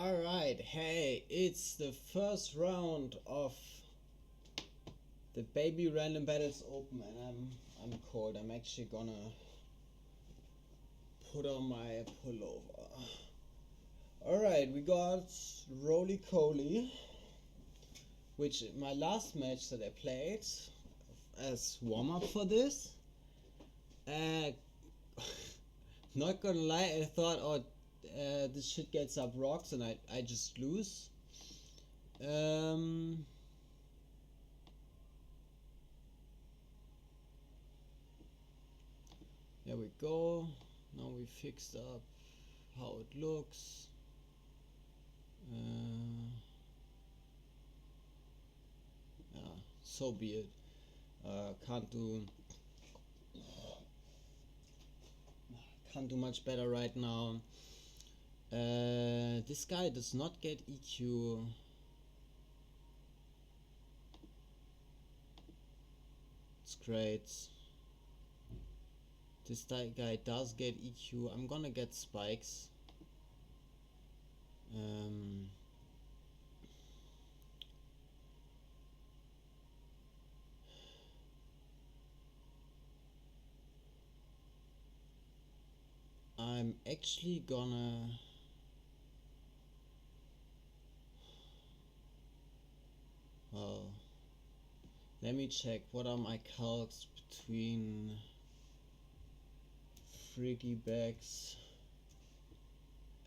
Alright, hey, it's the first round of the baby random battles open and I'm cold. I'm actually gonna put on my pullover. Alright, we got Roly Coly, which my last match that I played as warm-up for this. Not gonna lie, I thought, this shit gets up rocks and I just lose. There we go. Now we fixed up how it looks. Yeah, so be it. Can't do much better right now. This guy does not get EQ. It's great. This guy does get EQ. I'm gonna get spikes. I'm actually gonna let me check what are my calcs between Freaky Bags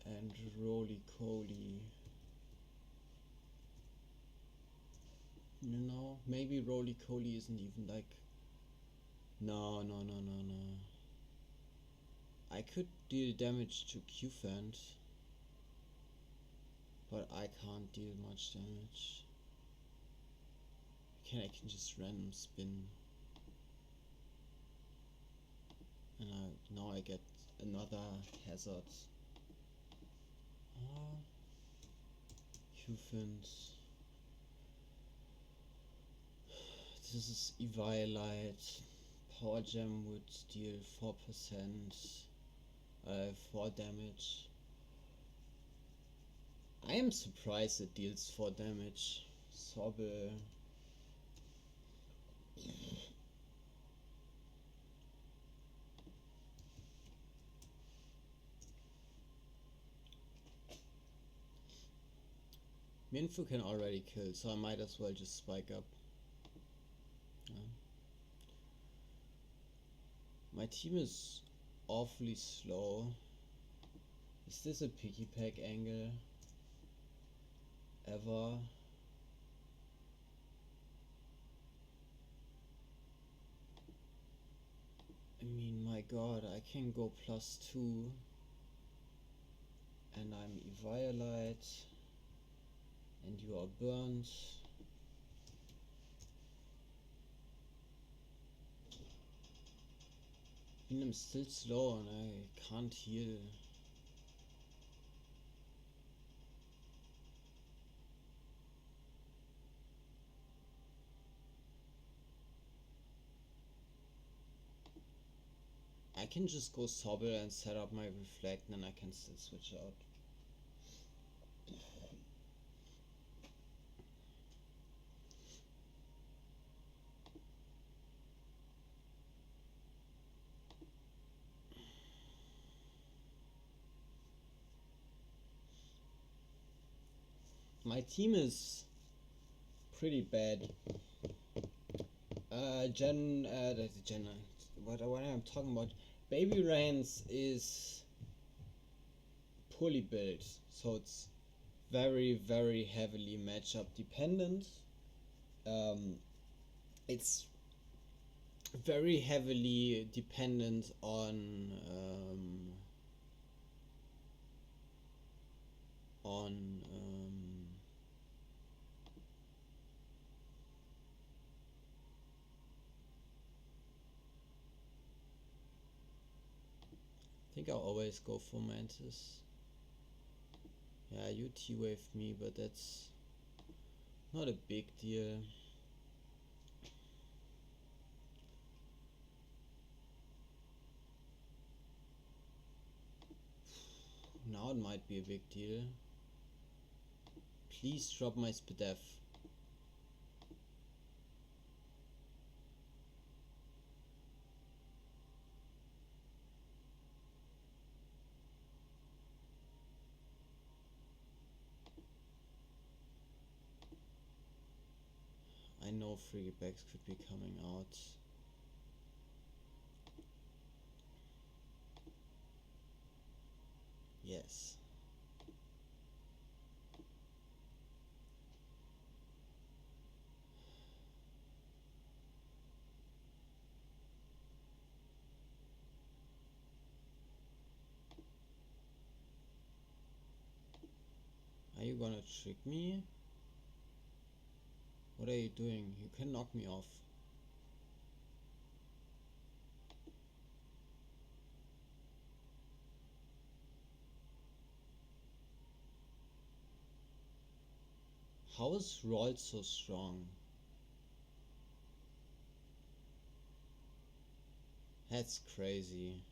and Roly Coly. You know, maybe Roly Coly isn't even like. No. I could deal damage to Q-Fend, but I can't deal much damage. I can just random spin, and now I get another hazard. Q-Fend. This is Eviolite. Power Gem would deal 4%, 4 damage. I am surprised it deals 4 damage. Sobble. Minfu can already kill, so I might as well just spike up. My team is awfully slow. Is this a picky pack angle? Ever? I mean, my god, I can go +2 and I'm Eviolite and you are burnt. I mean, I'm still slow and I can't heal. I can just go Sobble and set up my Reflect and then I can still switch out. My team is pretty bad. What I'm talking about, Baby Rains is poorly built, so it's very heavily matchup dependent. It's very heavily dependent on I think I'll always go for Mantis. Yeah, you T-waved me, but that's not a big deal. Now it might be a big deal. Please drop my Spadef. I know free backs could be coming out. Yes. Are you gonna trick me? What are you doing? You can knock me off. How is Roll so strong? That's crazy.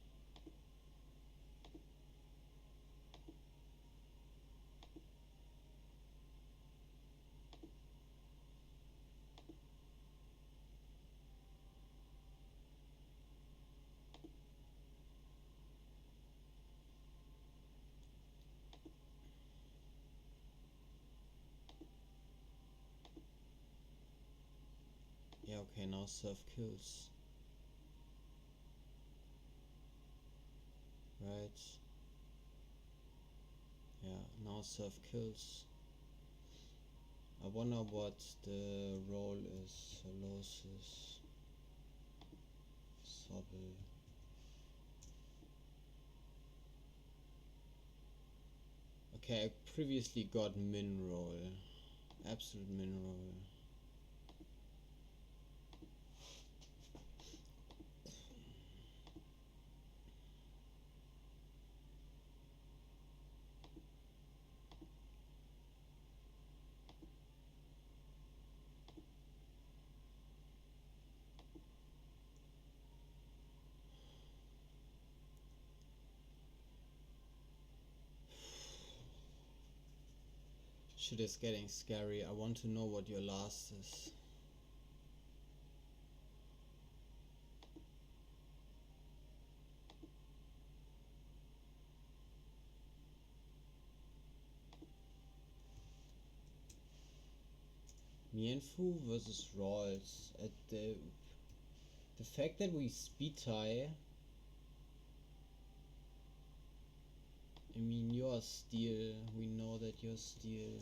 Yeah, okay, now serve kills. Right. Yeah, now serve kills. I wonder what the role is. Solosis. Sobel. Okay, I previously got min roll. Absolute min roll. Shit is getting scary. I want to know what your last is. Mienfu versus Rolls. At the fact that we speed tie. I mean, you're steel. We know that you're steel.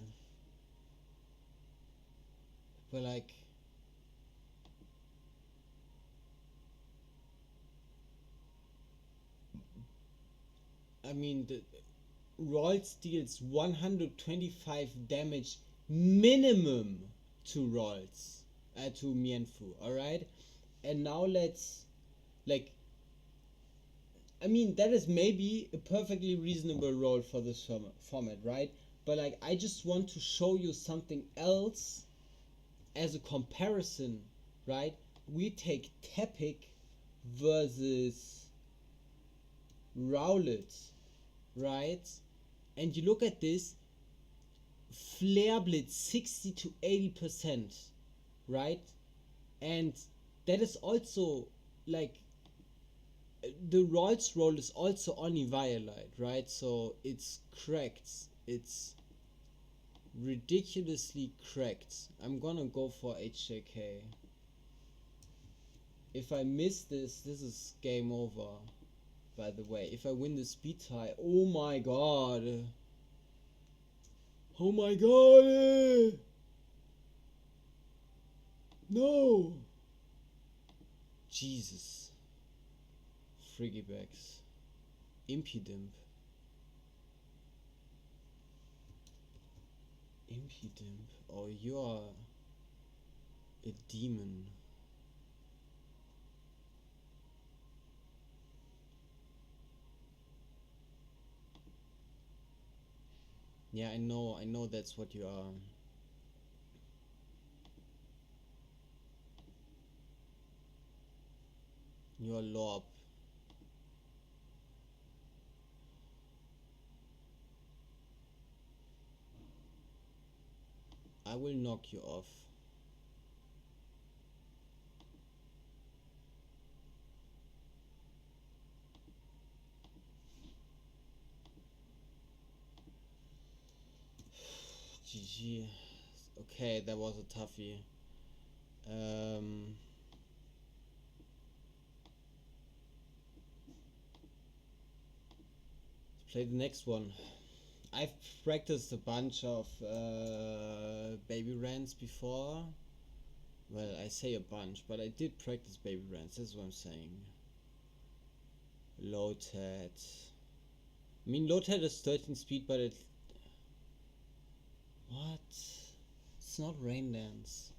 But like, I mean, the Rolls deals 125 damage minimum to Rolls, to Mienfu. All right, and now let's like. I mean, that is maybe a perfectly reasonable role for this format, right? But like, I just want to show you something else as a comparison, right? We take Tepic versus Rowlet, right? And you look at this, Flare Blitz 60 to 80%, right? And that is also like the Rolls roll is also Oni-Violet, right? So it's cracked. It's ridiculously cracked. I'm gonna go for HJK. If I miss this, this is game over. By the way, if I win the speed tie, oh my god. Oh my god. No. Jesus. Friggybacks. Impudimp. Impudimp. Oh, you are a demon. Yeah, I know that's what you are. You are Lorp. I will knock you off. GG. Okay, that was a toughie. Let's play the next one. I've practiced a bunch of baby rants before. Well, I say a bunch, but I did practice baby rants. That's what I'm saying. Low-Tat. I mean, Low-Tat is 13 speed, but it... What? It's not Rain Dance.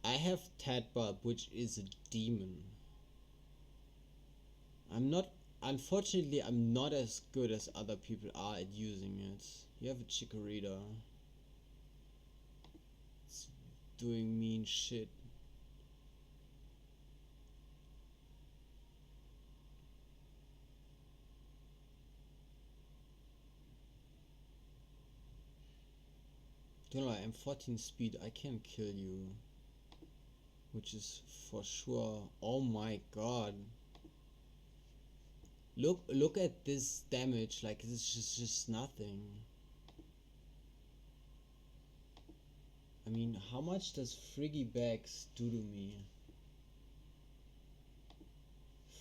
I have Tadbulb, which is a demon. Unfortunately, I'm not as good as other people are at using it. You have a Chikorita. It's doing mean shit. Don't lie, I'm 14 speed, I can kill you. Which is for sure. Oh my god. Look at this damage, like it's just nothing. I mean, how much does Friggy Bags do to me?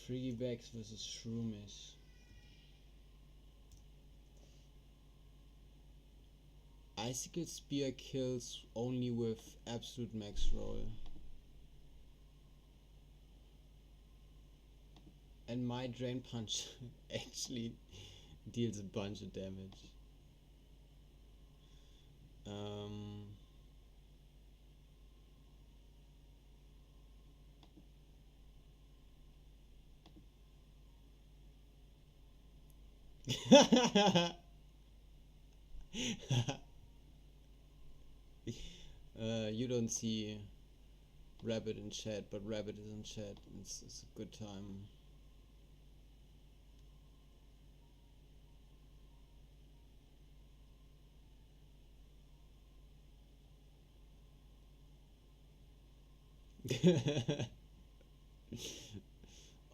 Friggy Bags versus Shroomish. Icicle Spear kills only with absolute max roll. And my Drain Punch actually deals a bunch of damage. You don't see Rabbit in chat, but Rabbit is in chat. It's a good time.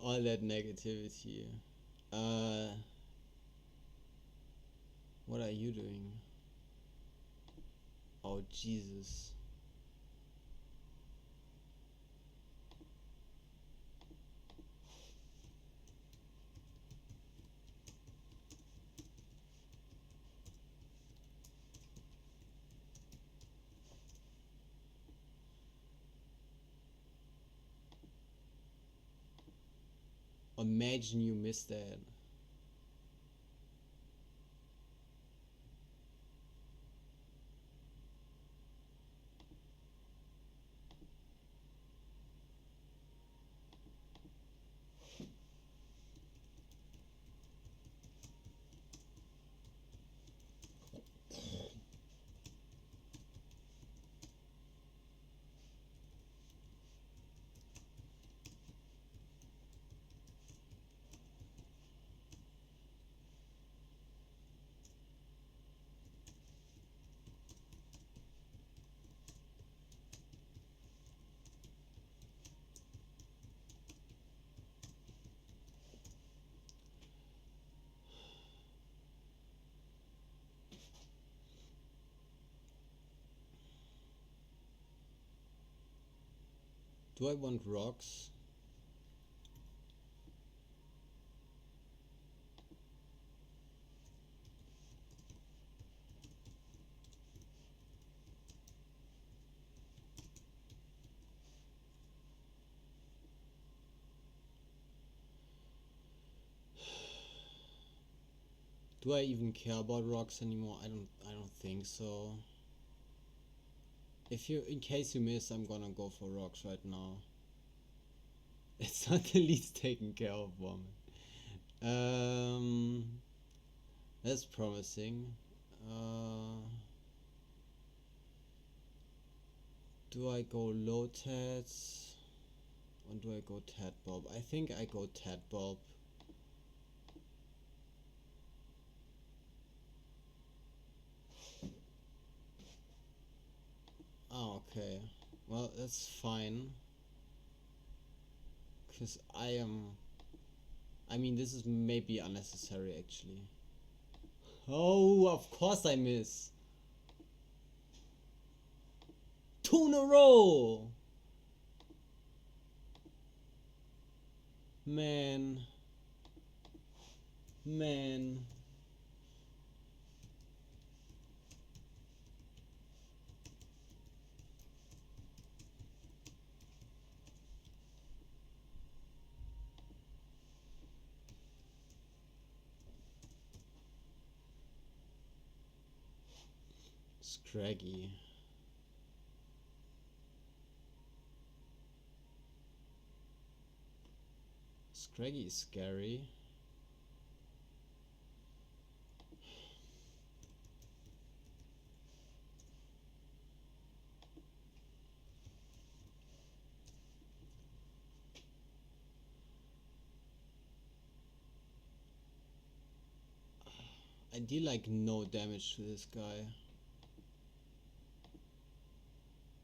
All that negativity. What are you doing? Oh Jesus. Imagine you missed that. Do I want rocks? Do I even care about rocks anymore? I don't think so. In case you miss, I'm gonna go for rocks right now. It's not the least taken care of woman. That's promising. Do I go low tats or do I go Tadbulb? I think I go Tadbulb. Oh, okay. Well, that's fine. Because I mean, this is maybe unnecessary actually. Oh, of course I miss. 2 in a row! Man. Scraggy. Scraggy is scary. I deal like no damage to this guy.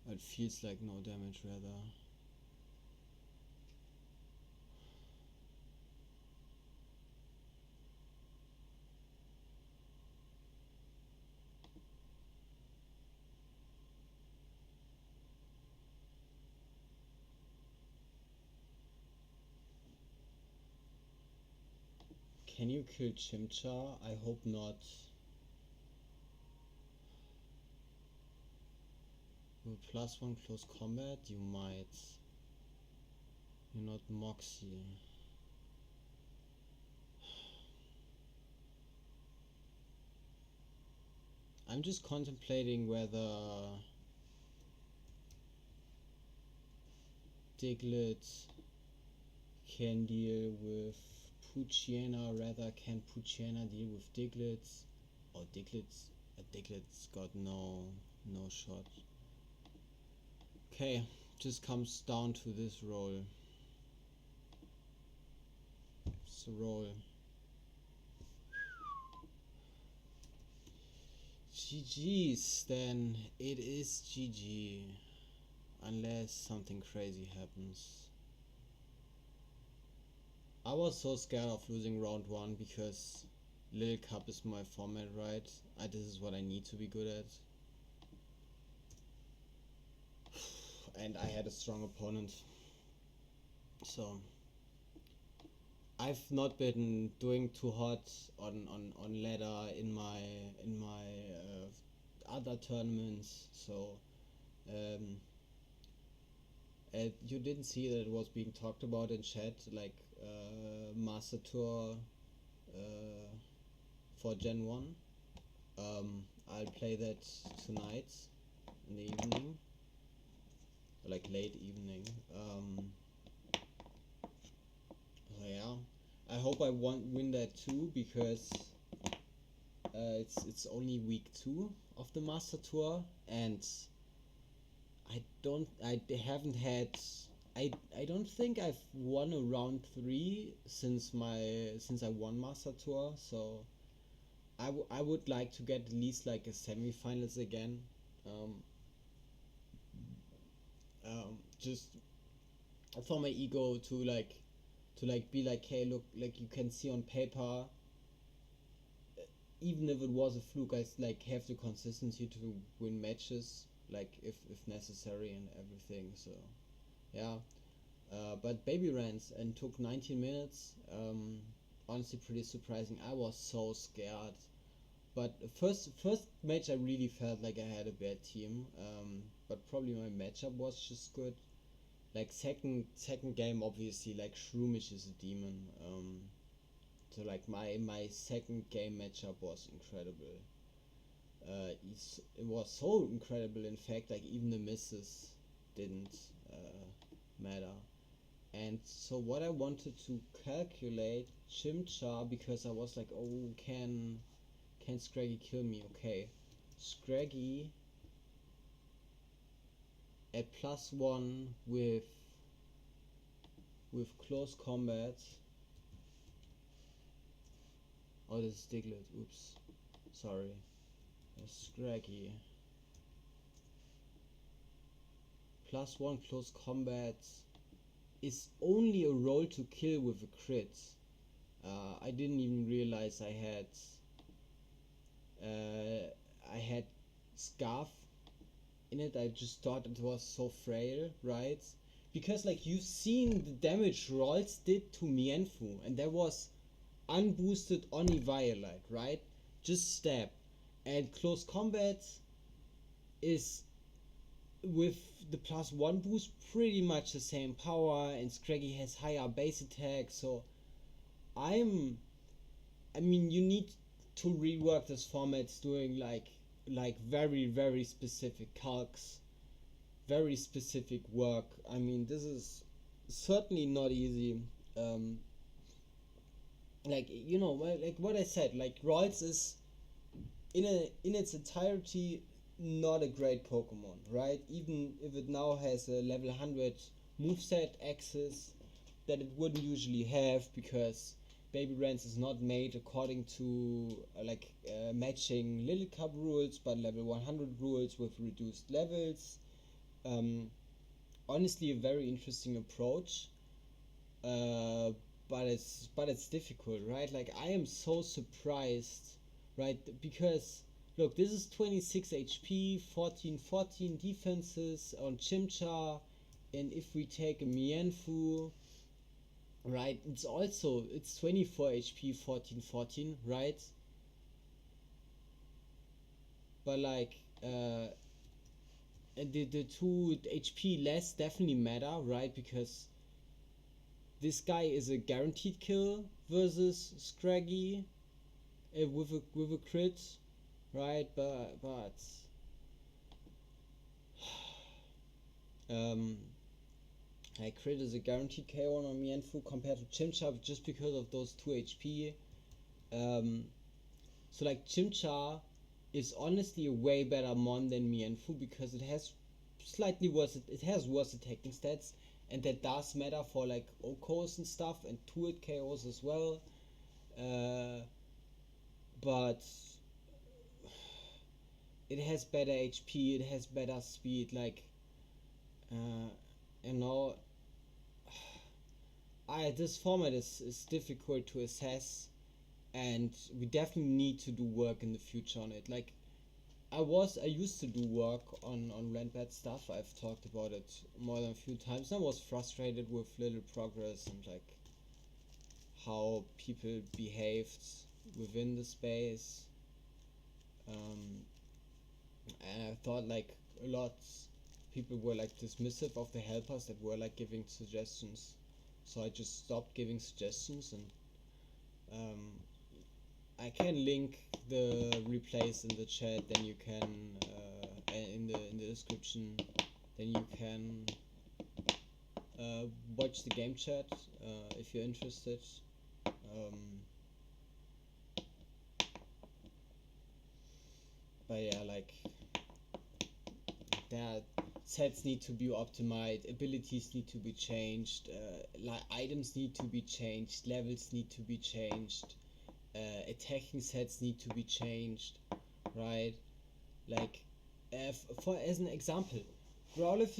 It feels like no damage rather. Can you kill Chimchar? I hope not. With +1 close combat, you might. You're not Moxie. I'm just contemplating whether Diglett can deal with Poochyena, rather can Poochyena deal with Diglett? Or Diglett's got no shot. Okay, just comes down to this roll. It's a roll. GG's, then it is GG. Unless something crazy happens. I was so scared of losing round 1 because Lil Cup is my format, right? This is what I need to be good at. And I had a strong opponent. So I've not been doing too hot on ladder in my other tournaments, so you didn't see that it was being talked about in chat, like Master Tour for Gen 1. I'll play that tonight in the evening, like late evening. So yeah, I hope I win that too, because it's only week 2 of the Master Tour, and I don't think I've won a round 3 since I won Master Tour, so I would like to get at least like a semi-finals again. Just for my ego to be like, hey, look, like you can see on paper, even if it was a fluke, I like have the consistency to win matches, like if necessary and everything. So yeah, but baby rants and took 19 minutes. Honestly, pretty surprising. I was so scared. But first match, I really felt like I had a bad team. But probably my matchup was just good. Like second game, obviously, like Shroomish is a demon. So like my second game matchup was incredible. It was so incredible, in fact, like even the misses didn't matter. And so what I wanted to calculate Chimchar, because I was like, oh, can Can Scraggy kill me? Okay. Scraggy at +1 with close combat. Oh, this is Diglett. Oops. Sorry. Scraggy. +1 close combat is only a roll to kill with a crit. I didn't even realize I had Scarf in it. I just thought it was so frail, right? Because like you've seen the damage rolls did to Mienfu, and that was unboosted Oni Violet, right? Just stab. And close combat is with the +1 boost pretty much the same power, and Scraggy has higher base attack, so I mean you need to rework this format doing like very specific calcs, very specific work. I mean this is certainly not easy. Like you know, like what I said, like Rolls is in its entirety not a great Pokemon, right? Even if it now has a level 100 moveset access that it wouldn't usually have, because Baby Rance is not made according to matching Little Cup rules, but level 100 rules with reduced levels. Honestly, a very interesting approach, but it's difficult, right? Like I am so surprised, right? Because look, this is 26 HP, 14 defenses on Chimchar, and if we take a Mienfu, right, it's 24 HP, 14, right? But like the 2 HP less definitely matter, right? Because this guy is a guaranteed kill versus Scraggy with a crit, right? But crit is a guaranteed KO on Mienfu compared to Chimchar just because of those 2 HP. So like Chimchar is honestly a way better mon than Mienfu because it has worse attacking stats, and that does matter for like OKOs and stuff, and 2-hit KOs as well. But it has better HP, it has better speed, like you know, this format is difficult to assess, and we definitely need to do work in the future on it. Like I used to do work on Randbat stuff. I've talked about it more than a few times. I was frustrated with little progress and like how people behaved within the space, and I thought like a lot people were like dismissive of the helpers that were like giving suggestions, so I just stopped giving suggestions. And I can link the replays in the chat, then you can in the description, then you can watch the game chat if you're interested. But yeah, like that sets need to be optimized, abilities need to be changed, like items need to be changed, levels need to be changed, attacking sets need to be changed, right? Like as an example, Growlithe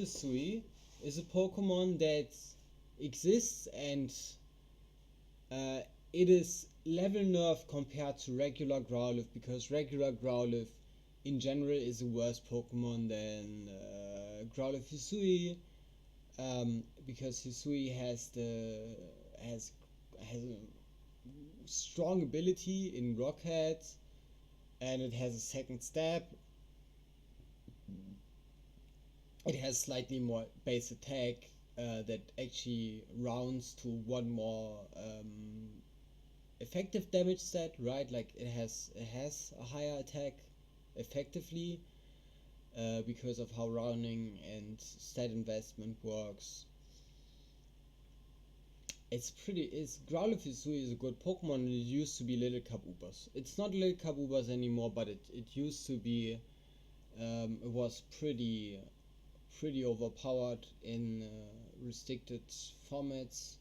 is a Pokemon that exists, and it is level nerfed compared to regular Growlithe, because regular Growlithe in general is a worse Pokemon than Growlithe Hisui, because Hisui has a strong ability in Rock Head, and it has a second step. It has slightly more base attack that actually rounds to one more effective damage stat, right? Like it has a higher attack effectively because of how rounding and stat investment works. Growlithe is a good Pokemon. It used to be Little Kabubas. It's not Little Kabubas anymore, but it used to be. It was pretty overpowered in restricted formats.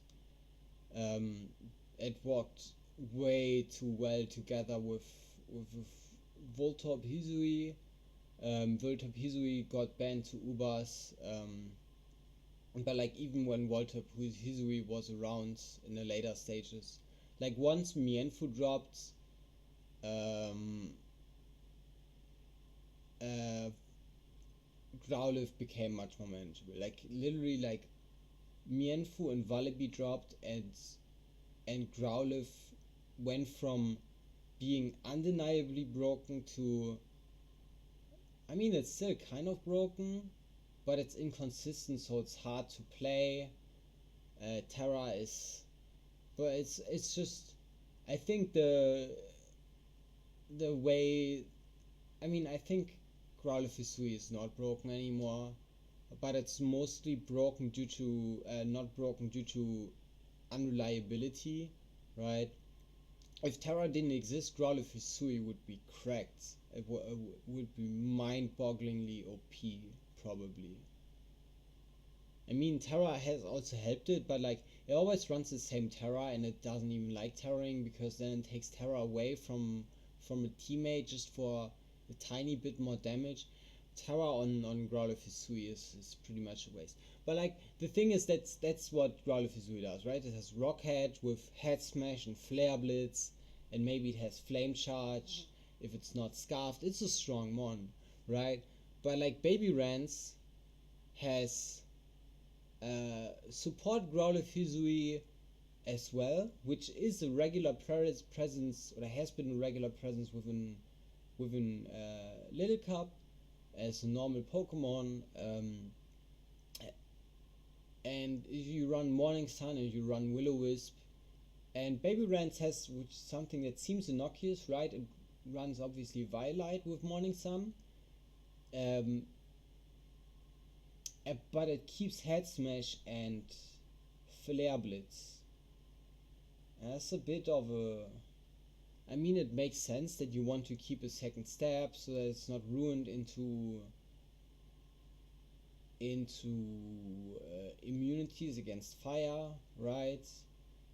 Um, it worked way too well together with Voltorb Hisui. Voltorb Hisui got banned to Ubers. But like even when Voltorb Hisui was around in the later stages, like once Mienfoo dropped, um, uh, Growlithe became much more manageable. Like literally, like Mienfoo and Vullaby dropped, and Growlithe went from being undeniably broken to, I mean, it's still kind of broken, but it's inconsistent, so it's hard to play. Terra is, but it's just, I think the way, I mean, I think Growlithe Hisui is not broken anymore, but it's mostly broken due to not broken due to unreliability, right? If Terra didn't exist, Growlithe Hisui would be cracked. It would be mind-bogglingly OP, probably. I mean, Terra has also helped it, but like it always runs the same Terra, and it doesn't even like terraing because then it takes Terra away from a teammate just for a tiny bit more damage. Terra on Growlithe Hisui is pretty much a waste. But like the thing is that's what Growlithe Hisui does, right? It has Rock Head with Head Smash and Flare Blitz, and maybe it has Flame Charge. If it's not Scarfed, it's a strong mon, right? But like Baby Rance has support Growlithe Hisui as well, which is a regular presence, or has been a regular presence within Little Cup as a normal Pokemon. And if you run Morning Sun and you run Will-O-Wisp, and Baby Rance has which something that seems innocuous, right? It runs obviously Violet with Morning Sun, um, but it keeps Head Smash and Flare Blitz. That's a bit of a. I mean, it makes sense that you want to keep a second step so that it's not ruined into immunities against fire, right?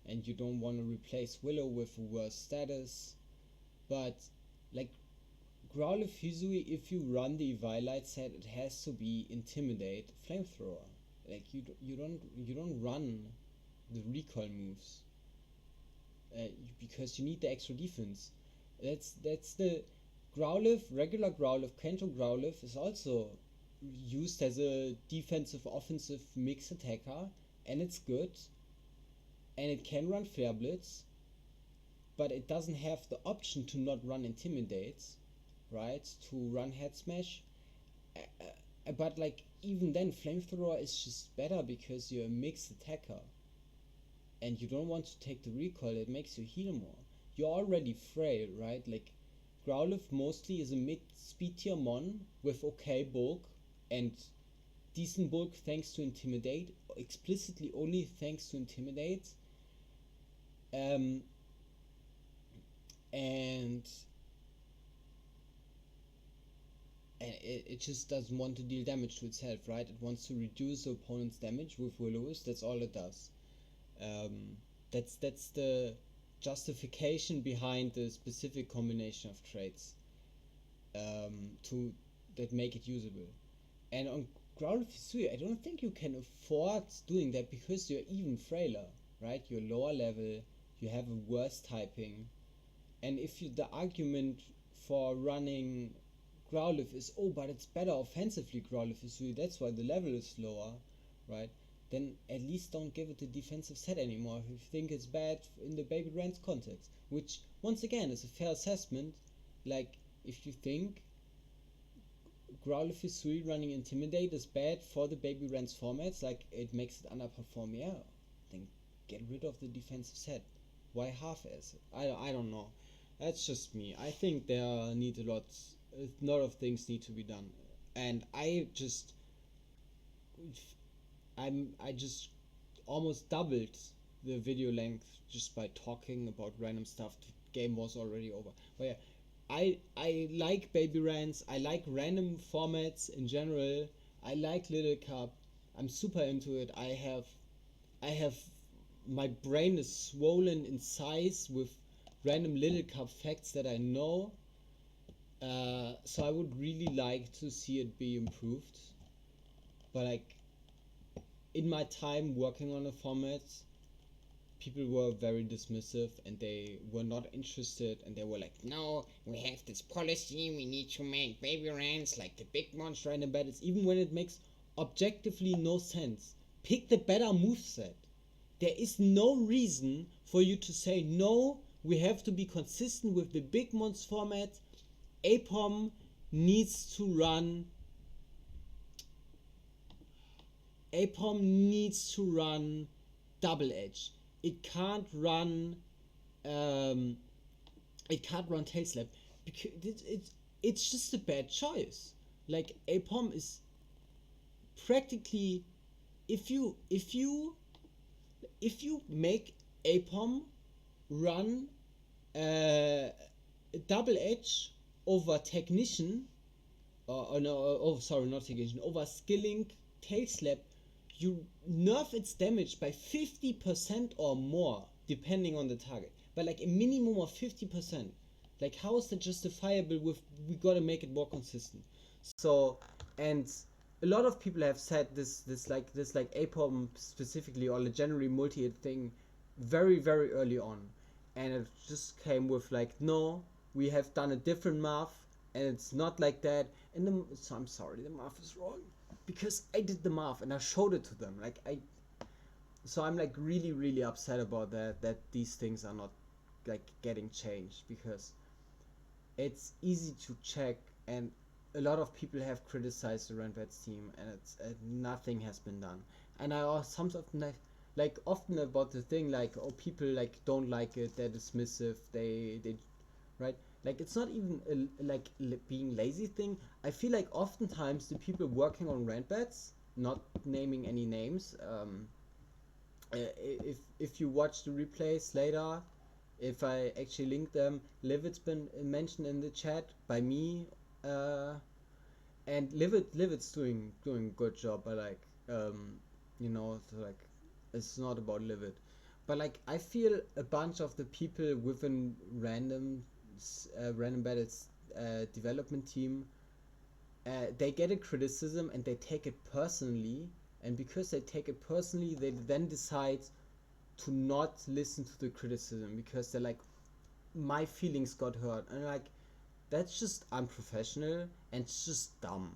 And you don't want to replace Willow with a worse status. But like Growlithe Hisui, if you run the Violet set, it has to be Intimidate, Flamethrower. Like you don't run the recoil moves because you need the extra defense. That's the Growlithe, regular Growlithe, Kanto Growlithe is also used as a defensive offensive mix attacker, and it's good, and it can run Flare Blitz, but it doesn't have the option to not run Intimidate, right? To run Head Smash. But like even then, Flamethrower is just better because you're a mixed attacker, and you don't want to take the recoil. It makes you heal more. You're already frail, right? Like Growlithe mostly is a mid speed tier mon with okay bulk and decent bulk thanks to Intimidate, explicitly only thanks to Intimidate. Um, and it just doesn't want to deal damage to itself, right? It wants to reduce the opponent's damage with Will-O-Wisp. That's all it does. That's the justification behind the specific combination of traits to that make it usable. And on Growlithe Hisui, I don't think you can afford doing that because you're even frailer, right? You're lower level, you have a worse typing, and if you, the argument for running Growlithe is, oh, but it's better offensively, Growlithe Hisui, that's why the level is lower, right? Then at least don't give it a defensive set anymore if you think it's bad in the Baby Rance context, which once again is a fair assessment. Like if you think Growlithe Hisui running Intimidate is bad for the Baby Rance formats, like it makes it underperform, yeah, then get rid of the defensive set. Why half-ass it? I don't know. That's just me. I think there need a lot of things need to be done, and I just almost doubled the video length just by talking about random stuff. The game was already over. But yeah, I like baby rants. I like random formats in general. I like Little Cup. I'm super into it. I have my brain is swollen in size with random Little Cup facts that I know. So I would really like to see it be improved. But like in my time working on a format, people were very dismissive and they were not interested, and they were like, no, we have this policy, we need to make baby rants like the big monster and the battles, even when it makes objectively no sense. Pick the better moveset. There is no reason for you to say, no, we have to be consistent with the big monster format. APOM needs to run double edge. It can't run tail slap because it's just a bad choice. Like APOM is practically, if you make APOM run double edge over technician, not technician, over skilling tail slap, you nerf its damage by 50% or more depending on the target, but like a minimum of 50%. Like, how is that justifiable with, we gotta make it more consistent? So, and a lot of people have said this APOM specifically, or legendary multi-hit thing, very very early on, and it just came with like, no, we have done a different math and it's not like that. And so I'm sorry, the math is wrong, because I did the math and I showed it to them. So I'm like really really upset about that these things are not like getting changed, because it's easy to check, and a lot of people have criticized the Randbats team, and it's nothing has been done. And I sometimes like often about the thing like, oh, people like don't like it, they're dismissive, they right, like it's not even being lazy thing. I feel like oftentimes the people working on Randbats, not naming any names, if you watch the replays later, if I actually link them, Livid's been mentioned in the chat by me, and Livid's doing a good job. But like, so like, it's not about Livid, but like I feel a bunch of the people within random battles development team, they get a criticism and they take it personally, and because they take it personally, they then decide to not listen to the criticism, because they're like, my feelings got hurt, and like, that's just unprofessional and it's just dumb.